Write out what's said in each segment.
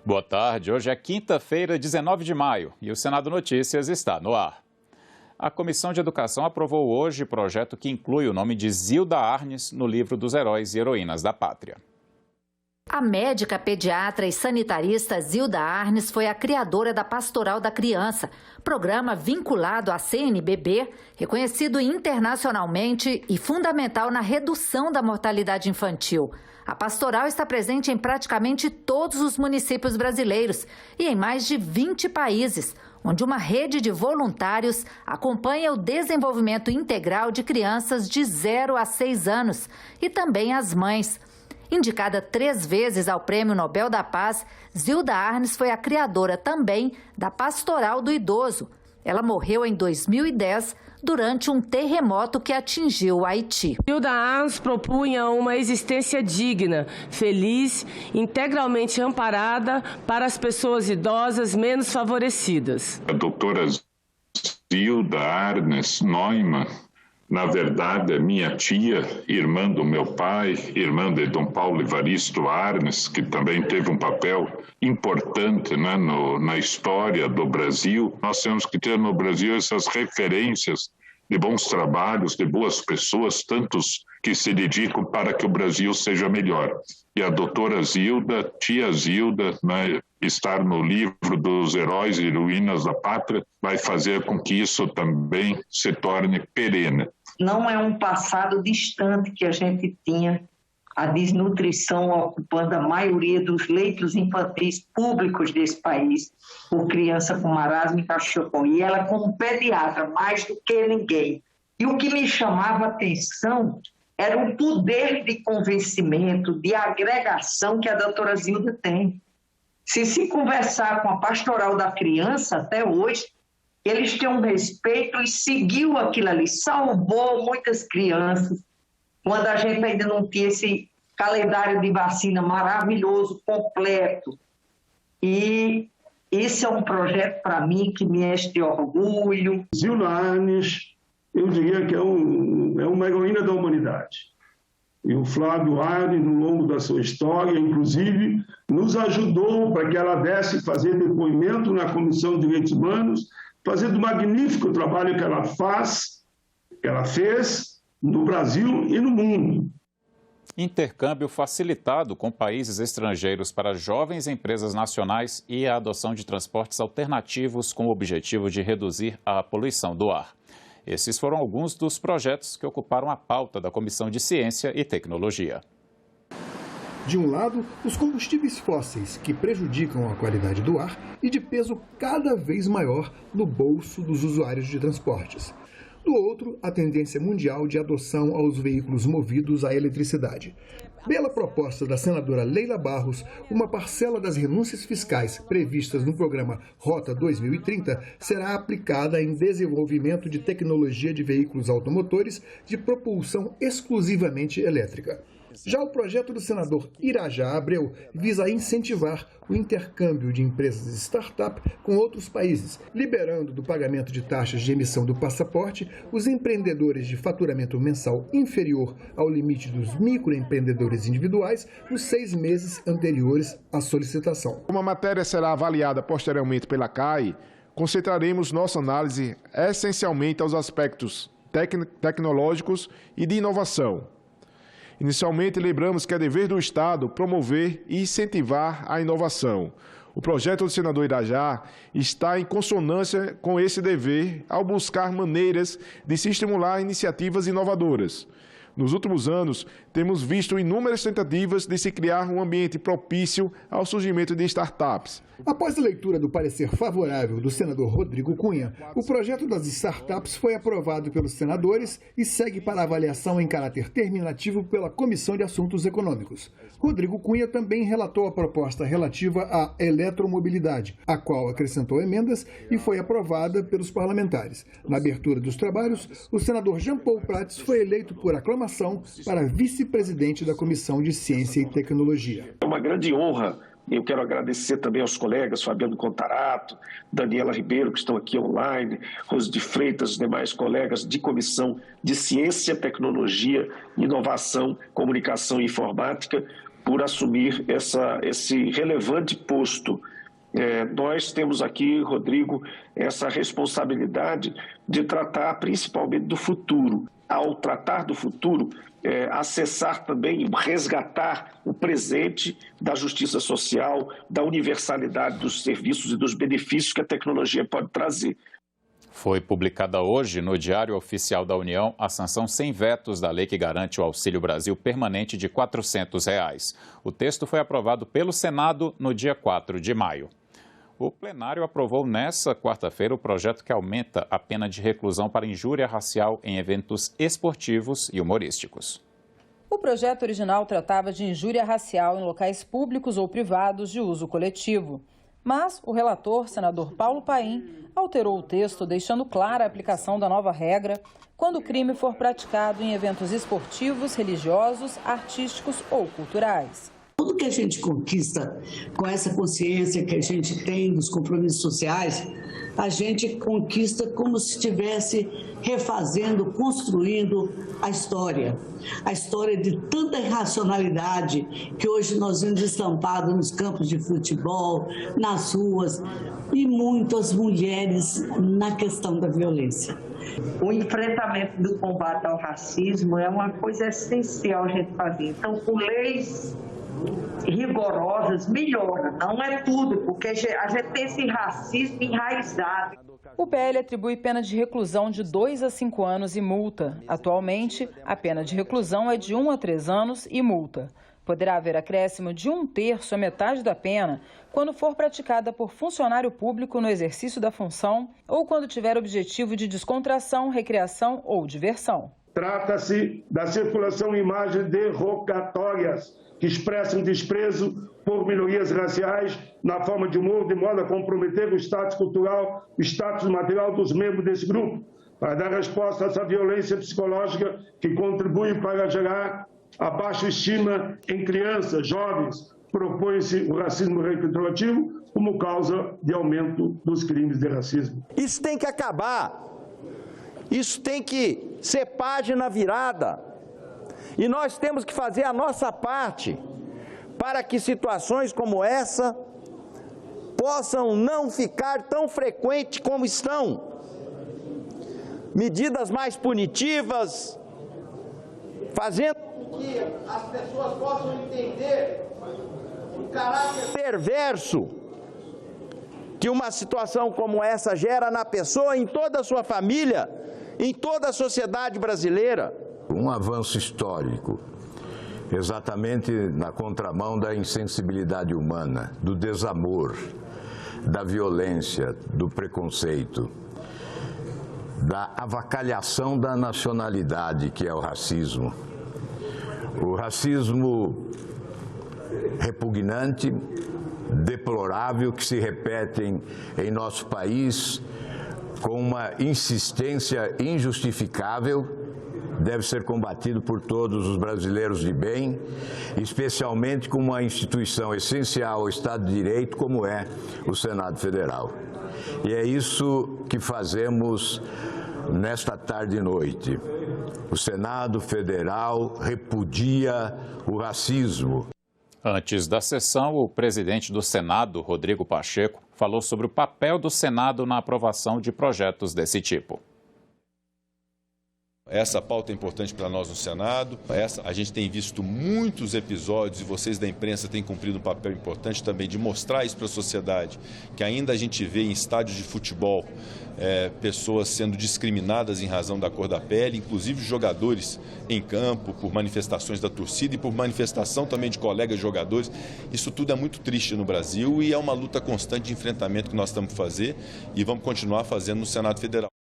Boa tarde. Hoje é quinta-feira, 19 de maio, e o Senado Notícias está no ar. A Comissão de Educação aprovou hoje projeto que inclui o nome de Zilda Arnes no livro dos Heróis e Heroínas da Pátria. A médica, pediatra e sanitarista Zilda Arnes foi a criadora da Pastoral da Criança, programa vinculado à CNBB, reconhecido internacionalmente e fundamental na redução da mortalidade infantil. A pastoral está presente em praticamente todos os municípios brasileiros e em mais de 20 países, onde uma rede de voluntários acompanha o desenvolvimento integral de crianças de 0 a 6 anos e também as mães. Indicada 3 vezes ao Prêmio Nobel da Paz, Zilda Arnes foi a criadora também da Pastoral do Idoso. Ela morreu em 2010 durante um terremoto que atingiu o Haiti. Zilda Arnes propunha uma existência digna, feliz, integralmente amparada para as pessoas idosas menos favorecidas. A doutora Zilda Arnes Neumann, na verdade, é minha tia, irmã do meu pai, irmã de Dom Paulo Evaristo Arnes, que também teve um papel importante, né, na história do Brasil. Nós temos que ter no Brasil essas referências de bons trabalhos, de boas pessoas, tantos que se dedicam para que o Brasil seja melhor. E a doutora Zilda, tia Zilda, né, estar no livro dos Heróis e Heroínas da Pátria, vai fazer com que isso também se torne perene. Não é um passado distante que a gente tinha a desnutrição ocupando a maioria dos leitos infantis públicos desse país por criança com marasmo e cachorro. E ela, como pediatra, mais do que ninguém. E o que me chamava a atenção era o poder de convencimento, de agregação que a doutora Zilda tem. Se conversar com a Pastoral da Criança até hoje, eles têm um respeito e seguiu aquilo ali, salvou muitas crianças, quando a gente ainda não tinha esse calendário de vacina maravilhoso, completo. E esse é um projeto para mim que me enche de orgulho. Zilda Arnes, eu diria que é uma heroína da humanidade. E o Flávio Arnes, no longo da sua história, inclusive, nos ajudou para que ela desse fazer depoimento na Comissão de Direitos Humanos, fazendo o magnífico trabalho que ela fez no Brasil e no mundo. Intercâmbio facilitado com países estrangeiros para jovens empresas nacionais e a adoção de transportes alternativos com o objetivo de reduzir a poluição do ar. Esses foram alguns dos projetos que ocuparam a pauta da Comissão de Ciência e Tecnologia. De um lado, os combustíveis fósseis, que prejudicam a qualidade do ar e de peso cada vez maior no bolso dos usuários de transportes. Do outro, a tendência mundial de adoção aos veículos movidos à eletricidade. Pela proposta da senadora Leila Barros, uma parcela das renúncias fiscais previstas no programa Rota 2030 será aplicada em desenvolvimento de tecnologia de veículos automotores de propulsão exclusivamente elétrica. Já o projeto do senador Irajá Abreu visa incentivar o intercâmbio de empresas e startup com outros países, liberando do pagamento de taxas de emissão do passaporte os empreendedores de faturamento mensal inferior ao limite dos microempreendedores individuais nos 6 meses anteriores à solicitação. Como a matéria será avaliada posteriormente pela CAI, concentraremos nossa análise essencialmente aos aspectos tecnológicos e de inovação. Inicialmente, lembramos que é dever do Estado promover e incentivar a inovação. O projeto do senador Irajá está em consonância com esse dever ao buscar maneiras de se estimular iniciativas inovadoras. Nos últimos anos, temos visto inúmeras tentativas de se criar um ambiente propício ao surgimento de startups. Após a leitura do parecer favorável do senador Rodrigo Cunha, o projeto das startups foi aprovado pelos senadores e segue para avaliação em caráter terminativo pela Comissão de Assuntos Econômicos. Rodrigo Cunha também relatou a proposta relativa à eletromobilidade, a qual acrescentou emendas e foi aprovada pelos parlamentares. Na abertura dos trabalhos, o senador Jean Paul Prats foi eleito por aclamação para vice-presidente da Comissão de Ciência e Tecnologia. É uma grande honra. Eu quero agradecer também aos colegas Fabiano Contarato, Daniela Ribeiro, que estão aqui online, Rose de Freitas, os demais colegas de Comissão de Ciência, Tecnologia, Inovação, Comunicação e Informática, por assumir esse relevante posto. Nós temos aqui, Rodrigo, essa responsabilidade de tratar principalmente do futuro. Ao tratar do futuro, acessar também, resgatar o presente da justiça social, da universalidade dos serviços e dos benefícios que a tecnologia pode trazer. Foi publicada hoje no Diário Oficial da União a sanção sem vetos da lei que garante o Auxílio Brasil permanente de R$ 400. O texto foi aprovado pelo Senado no dia 4 de maio. O plenário aprovou nesta quarta-feira o projeto que aumenta a pena de reclusão para injúria racial em eventos esportivos e humorísticos. O projeto original tratava de injúria racial em locais públicos ou privados de uso coletivo. Mas o relator, senador Paulo Paim, alterou o texto, deixando clara a aplicação da nova regra quando o crime for praticado em eventos esportivos, religiosos, artísticos ou culturais. Tudo que a gente conquista com essa consciência que a gente tem dos compromissos sociais, a gente conquista como se estivesse refazendo, construindo a história de tanta irracionalidade que hoje nós vemos estampada nos campos de futebol, nas ruas, e muitas mulheres na questão da violência. O enfrentamento do combate ao racismo é uma coisa essencial a gente fazer. Então, com leis rigorosas, melhora. Não é tudo, porque a gente tem esse racismo enraizado. O PL atribui pena de reclusão de 2 a 5 anos e multa. Atualmente, a pena de reclusão é de 1 a 3 anos e multa. Poderá haver acréscimo de 1/3 a metade da pena quando for praticada por funcionário público no exercício da função ou quando tiver objetivo de descontração, recreação ou diversão. Trata-se da circulação de imagens derrogatórias que expressam desprezo por minorias raciais na forma de humor, de modo a comprometer o status cultural, o status material dos membros desse grupo, para dar resposta a essa violência psicológica que contribui para gerar a baixa estima em crianças, jovens. Propõe-se o racismo retroativo como causa de aumento dos crimes de racismo. Isso tem que acabar. Isso tem que ser página virada. E nós temos que fazer a nossa parte para que situações como essa possam não ficar tão frequentes como estão. Medidas mais punitivas, fazendo com que as pessoas possam entender o caráter perverso que uma situação como essa gera na pessoa, em toda a sua família, em toda a sociedade brasileira. Um avanço histórico, exatamente na contramão da insensibilidade humana, do desamor, da violência, do preconceito, da avacalhação da nacionalidade, que é o racismo. O racismo repugnante, deplorável, que se repete em nosso país com uma insistência injustificável, deve ser combatido por todos os brasileiros de bem, especialmente com uma instituição essencial ao Estado de Direito, como é o Senado Federal. E é isso que fazemos nesta tarde e noite. O Senado Federal repudia o racismo. Antes da sessão, o presidente do Senado, Rodrigo Pacheco, falou sobre o papel do Senado na aprovação de projetos desse tipo. Essa pauta é importante para nós no Senado. A gente tem visto muitos episódios e vocês da imprensa têm cumprido um papel importante também de mostrar isso para a sociedade, que ainda a gente vê em estádios de futebol pessoas sendo discriminadas em razão da cor da pele, inclusive jogadores em campo, por manifestações da torcida e por manifestação também de colegas jogadores. Isso tudo é muito triste no Brasil e é uma luta constante de enfrentamento que nós estamos fazendo e vamos continuar fazendo no Senado Federal.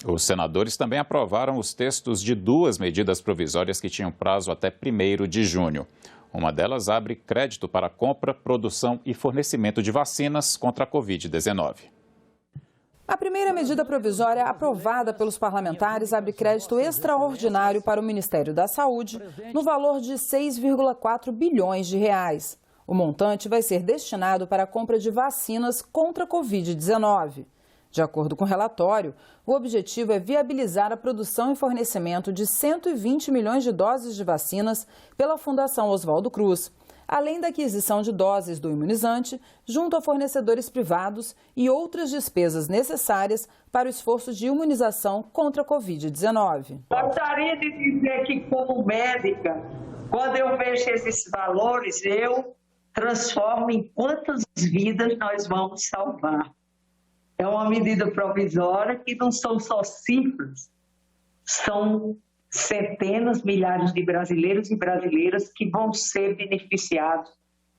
Os senadores também aprovaram os textos de 2 medidas provisórias que tinham prazo até 1º de junho. Uma delas abre crédito para compra, produção e fornecimento de vacinas contra a Covid-19. A primeira medida provisória aprovada pelos parlamentares abre crédito extraordinário para o Ministério da Saúde no valor de 6,4 bilhões de reais. O montante vai ser destinado para a compra de vacinas contra a Covid-19. De acordo com o relatório, o objetivo é viabilizar a produção e fornecimento de 120 milhões de doses de vacinas pela Fundação Oswaldo Cruz. além da aquisição de doses do imunizante junto a fornecedores privados e outras despesas necessárias para o esforço de imunização contra a Covid-19. Gostaria de dizer que, como médica, quando eu vejo esses valores, eu transformo em quantas vidas nós vamos salvar. É uma medida provisória que não são só cifras, são centenas, milhares de brasileiros e brasileiras que vão ser beneficiados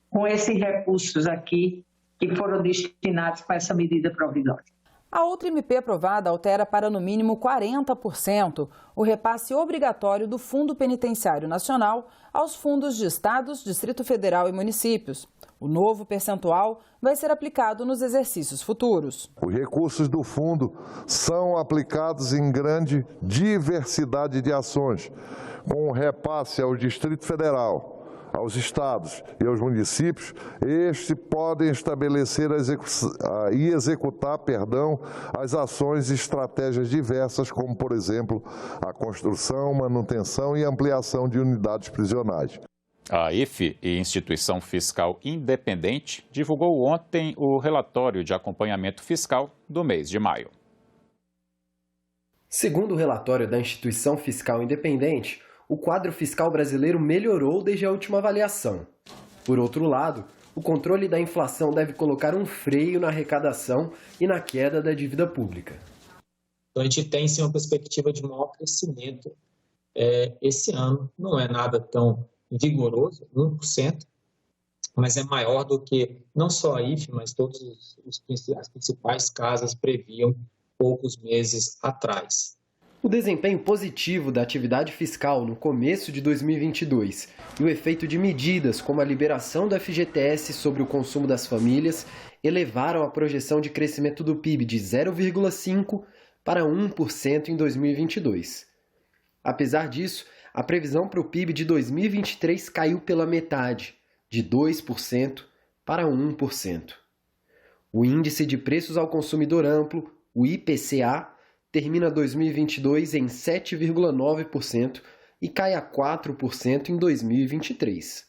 com esses recursos aqui que foram destinados para essa medida provisória. A outra MP aprovada altera para no mínimo 40% o repasse obrigatório do Fundo Penitenciário Nacional aos fundos de estados, Distrito Federal e municípios. O novo percentual vai ser aplicado nos exercícios futuros. Os recursos do fundo são aplicados em grande diversidade de ações, com repasse ao Distrito Federal, aos estados e aos municípios. Estes podem estabelecer e executar as ações e estratégias diversas, como, por exemplo, a construção, manutenção e ampliação de unidades prisionais. A IFE, Instituição Fiscal Independente, divulgou ontem o relatório de acompanhamento fiscal do mês de maio. Segundo o relatório da Instituição Fiscal Independente, o quadro fiscal brasileiro melhorou desde a última avaliação. Por outro lado, o controle da inflação deve colocar um freio na arrecadação e na queda da dívida pública. Então, a gente tem sim uma perspectiva de maior crescimento esse ano. Não é nada tão vigoroso, 1%, mas é maior do que não só a IFE, mas todas as principais casas previam poucos meses atrás. O desempenho positivo da atividade fiscal no começo de 2022 e o efeito de medidas como a liberação do FGTS sobre o consumo das famílias elevaram a projeção de crescimento do PIB de 0,5% para 1% em 2022. Apesar disso, a previsão para o PIB de 2023 caiu pela metade, de 2% para 1%. O Índice de Preços ao Consumidor Amplo, o IPCA, termina 2022 em 7,9% e cai a 4% em 2023.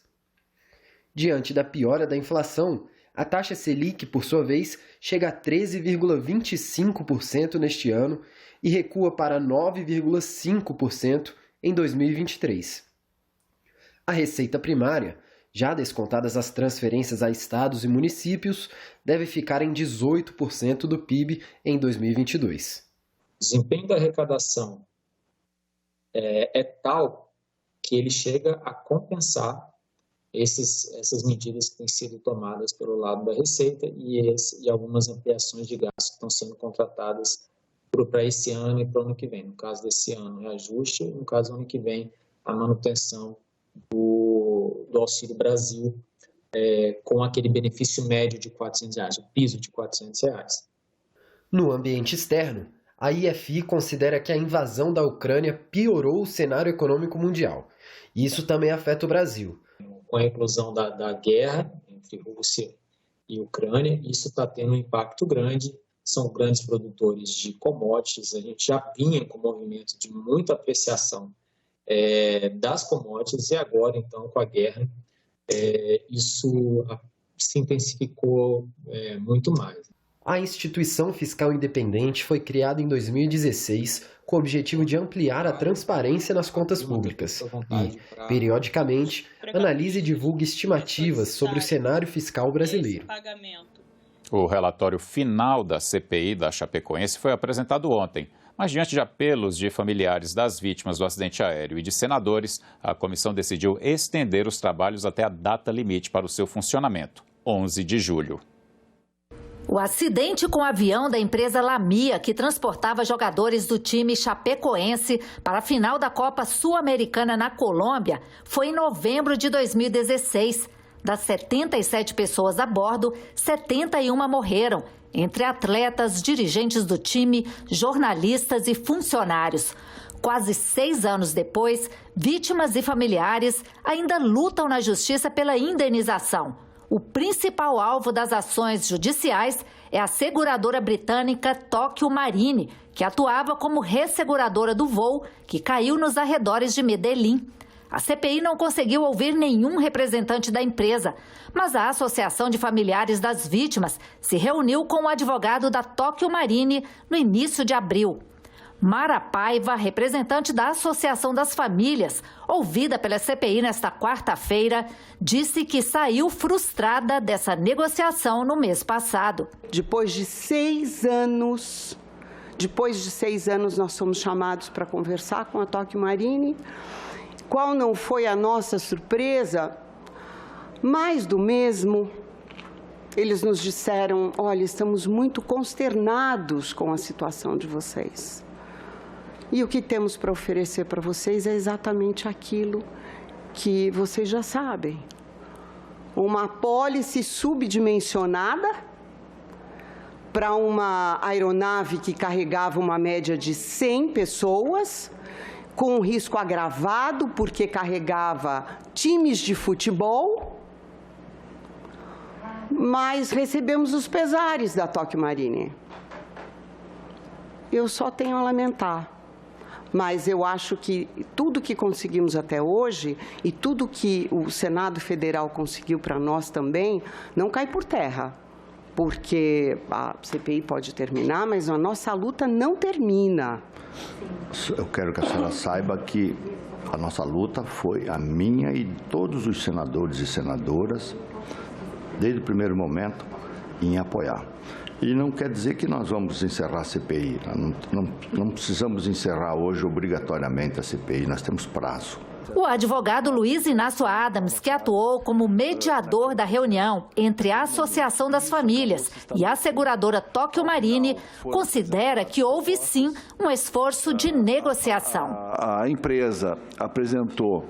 Diante da piora da inflação, a taxa Selic, por sua vez, chega a 13,25% neste ano e recua para 9,5% em 2023. A receita primária, já descontadas as transferências a estados e municípios, deve ficar em 18% do PIB em 2022. O desempenho da arrecadação é tal que ele chega a compensar essas medidas que têm sido tomadas pelo lado da receita e algumas ampliações de gastos que estão sendo contratadas para esse ano e para o ano que vem. No caso desse ano, reajuste, no caso do ano que vem, a manutenção do Auxílio Brasil com aquele benefício médio de R$400, o piso de R$400. No ambiente externo, a IFI considera que a invasão da Ucrânia piorou o cenário econômico mundial. E isso também afeta o Brasil. Com a inclusão da guerra entre Rússia e Ucrânia, isso está tendo um impacto grande. São grandes produtores de commodities. A gente já vinha com um movimento de muita apreciação das commodities e agora, então, com a guerra, isso se intensificou muito mais. A Instituição Fiscal Independente foi criada em 2016 com o objetivo de ampliar a transparência nas contas públicas e, periodicamente, analisa e divulga estimativas sobre o cenário fiscal brasileiro. O relatório final da CPI da Chapecoense foi apresentado ontem, mas diante de apelos de familiares das vítimas do acidente aéreo e de senadores, a comissão decidiu estender os trabalhos até a data limite para o seu funcionamento, 11 de julho. O acidente com o avião da empresa Lamia, que transportava jogadores do time chapecoense para a final da Copa Sul-Americana na Colômbia, foi em novembro de 2016. Das 77 pessoas a bordo, 71 morreram, entre atletas, dirigentes do time, jornalistas e funcionários. Quase 6 anos depois, vítimas e familiares ainda lutam na justiça pela indenização. O principal alvo das ações judiciais é a seguradora britânica Tokio Marine, que atuava como resseguradora do voo que caiu nos arredores de Medellín. A CPI não conseguiu ouvir nenhum representante da empresa, mas a Associação de Familiares das Vítimas se reuniu com o advogado da Tokio Marine no início de abril. Mara Paiva, representante da Associação das Famílias, ouvida pela CPI nesta quarta-feira, disse que saiu frustrada dessa negociação no mês passado. Depois de 6 anos, nós somos chamados para conversar com a Tokio Marine. Qual não foi a nossa surpresa? Mais do mesmo. Eles nos disseram, olha, estamos muito consternados com a situação de vocês. E o que temos para oferecer para vocês é exatamente aquilo que vocês já sabem. Uma apólice subdimensionada para uma aeronave que carregava uma média de 100 pessoas, com um risco agravado porque carregava times de futebol, mas recebemos os pesares da Tokio Marine. Eu só tenho a lamentar. Mas eu acho que tudo que conseguimos até hoje e tudo que o Senado Federal conseguiu para nós também não cai por terra, porque a CPI pode terminar, mas a nossa luta não termina. Eu quero que a senhora saiba que a nossa luta foi a minha e todos os senadores e senadoras, desde o primeiro momento, em apoiar. E não quer dizer que nós vamos encerrar a CPI. Não precisamos encerrar hoje obrigatoriamente a CPI, nós temos prazo. O advogado Luiz Inácio Adams, que atuou como mediador da reunião entre a Associação das Famílias e a seguradora Tokio Marine, considera que houve sim um esforço de negociação. A empresa apresentou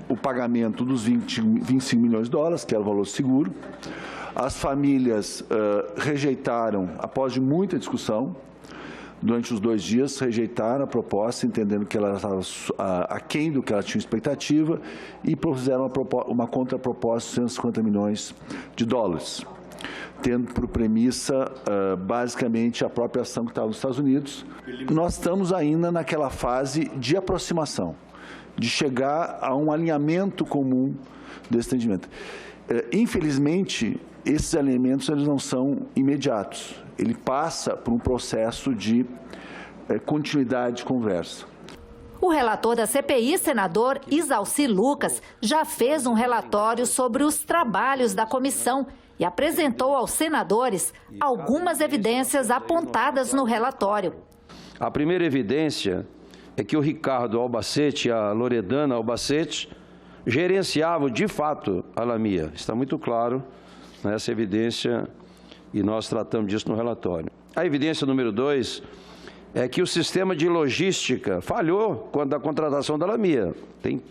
o pagamento dos 25 milhões de dólares, que era o valor seguro. As famílias rejeitaram, após muita discussão, durante os 2 dias, rejeitaram a proposta, entendendo que ela estava aquém do que ela tinha expectativa, e propuseram uma contraproposta de 150 milhões de dólares, tendo por premissa, basicamente, a própria ação que estava nos Estados Unidos. Nós estamos ainda naquela fase de aproximação, de chegar a um alinhamento comum desse entendimento. Infelizmente, esses alinhamentos eles não são imediatos. Ele passa por um processo de continuidade de conversa. O relator da CPI, senador Isalci Lucas, já fez um relatório sobre os trabalhos da comissão e apresentou aos senadores algumas evidências apontadas no relatório. A primeira evidência é que o Ricardo Albacete e a Loredana Albacete gerenciavam de fato a Lamia. Está muito claro nessa evidência e nós tratamos disso no relatório. A evidência número 2 é que o sistema de logística falhou quando a contratação da Lamia. Tem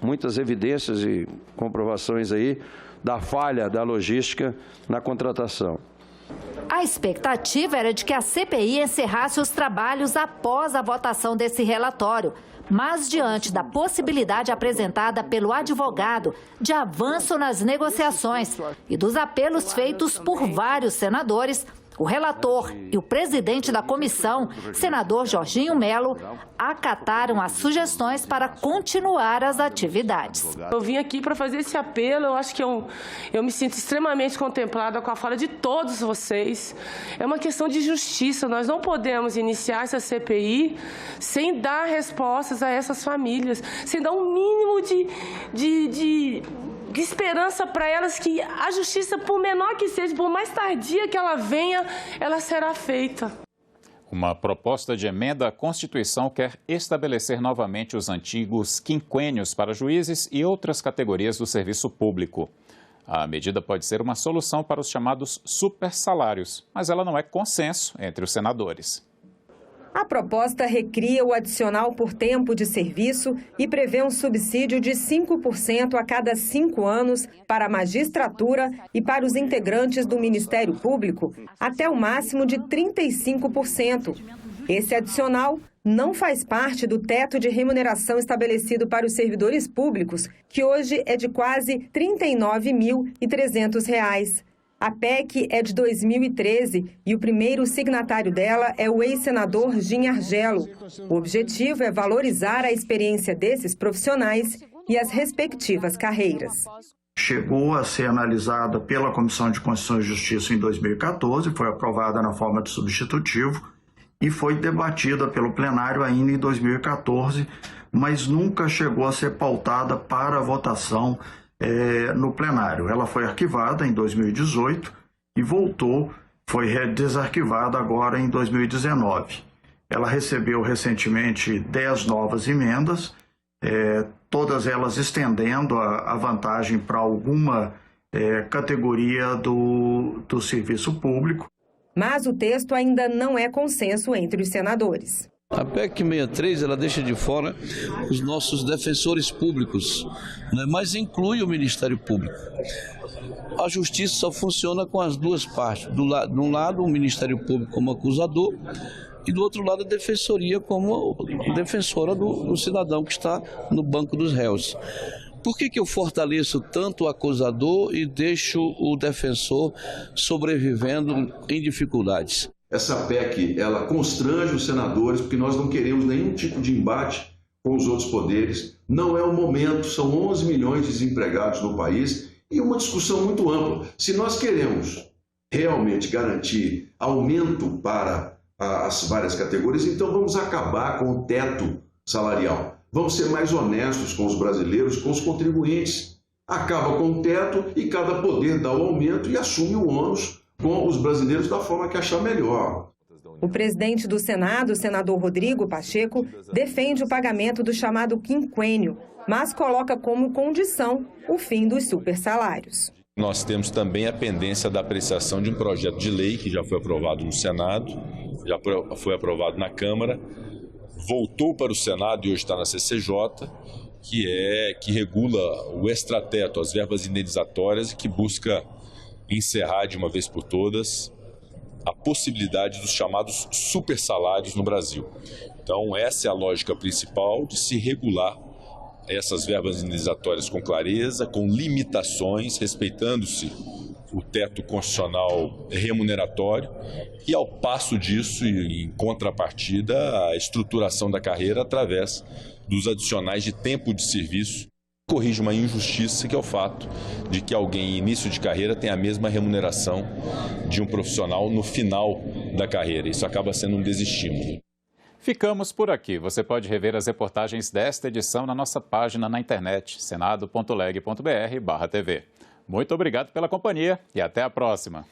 muitas evidências e comprovações aí da falha da logística na contratação. A expectativa era de que a CPI encerrasse os trabalhos após a votação desse relatório, mas diante da possibilidade apresentada pelo advogado de avanço nas negociações e dos apelos feitos por vários senadores, o relator e o presidente da comissão, senador Jorginho Melo, acataram as sugestões para continuar as atividades. Eu vim aqui para fazer esse apelo, eu acho que eu me sinto extremamente contemplada com a fala de todos vocês. É uma questão de justiça, nós não podemos iniciar essa CPI sem dar respostas a essas famílias, sem dar um mínimo de esperança para elas que a justiça, por menor que seja, por mais tardia que ela venha, ela será feita. Uma proposta de emenda à Constituição quer estabelecer novamente os antigos quinquênios para juízes e outras categorias do serviço público. A medida pode ser uma solução para os chamados supersalários, mas ela não é consenso entre os senadores. A proposta recria o adicional por tempo de serviço e prevê um subsídio de 5% a cada 5 anos para a magistratura e para os integrantes do Ministério Público, até o máximo de 35%. Esse adicional não faz parte do teto de remuneração estabelecido para os servidores públicos, que hoje é de quase R$ 39.300. A PEC é de 2013 e o primeiro signatário dela é o ex-senador Gin Argelo. O objetivo é valorizar a experiência desses profissionais e as respectivas carreiras. Chegou a ser analisada pela Comissão de Constituição e Justiça em 2014, foi aprovada na forma de substitutivo e foi debatida pelo plenário ainda em 2014, mas nunca chegou a ser pautada para votação no plenário. Ela foi arquivada em 2018 e voltou, foi desarquivada agora em 2019. Ela recebeu recentemente 10 novas emendas, todas elas estendendo a vantagem para alguma categoria do serviço público. Mas o texto ainda não é consenso entre os senadores. A PEC 63 ela deixa de fora os nossos defensores públicos, né? Mas inclui o Ministério Público. A justiça só funciona com as duas partes. De um lado, o Ministério Público como acusador e do outro lado, a Defensoria como defensora do cidadão que está no banco dos réus. Por que eu fortaleço tanto o acusador e deixo o defensor sobrevivendo em dificuldades? Essa PEC, ela constrange os senadores, porque nós não queremos nenhum tipo de embate com os outros poderes. Não é o momento, são 11 milhões de desempregados no país e uma discussão muito ampla. Se nós queremos realmente garantir aumento para as várias categorias, então vamos acabar com o teto salarial. Vamos ser mais honestos com os brasileiros, com os contribuintes. Acaba com o teto e cada poder dá o aumento e assume o ônus com os brasileiros da forma que achar melhor. O presidente do Senado, o senador Rodrigo Pacheco, defende o pagamento do chamado quinquênio, mas coloca como condição o fim dos supersalários. Nós temos também a pendência da apreciação de um projeto de lei que já foi aprovado no Senado, já foi aprovado na Câmara, voltou para o Senado e hoje está na CCJ, que regula o extrateto, as verbas indenizatórias e que busca encerrar de uma vez por todas a possibilidade dos chamados supersalários no Brasil. Então, essa é a lógica principal de se regular essas verbas indenizatórias com clareza, com limitações, respeitando-se o teto constitucional remuneratório e, ao passo disso, em contrapartida, a estruturação da carreira através dos adicionais de tempo de serviço. Corrige uma injustiça, que é o fato de que alguém em início de carreira tem a mesma remuneração de um profissional no final da carreira. Isso acaba sendo um desestímulo. Ficamos por aqui. Você pode rever as reportagens desta edição na nossa página na internet, senado.leg.br/TV. Muito obrigado pela companhia e até a próxima.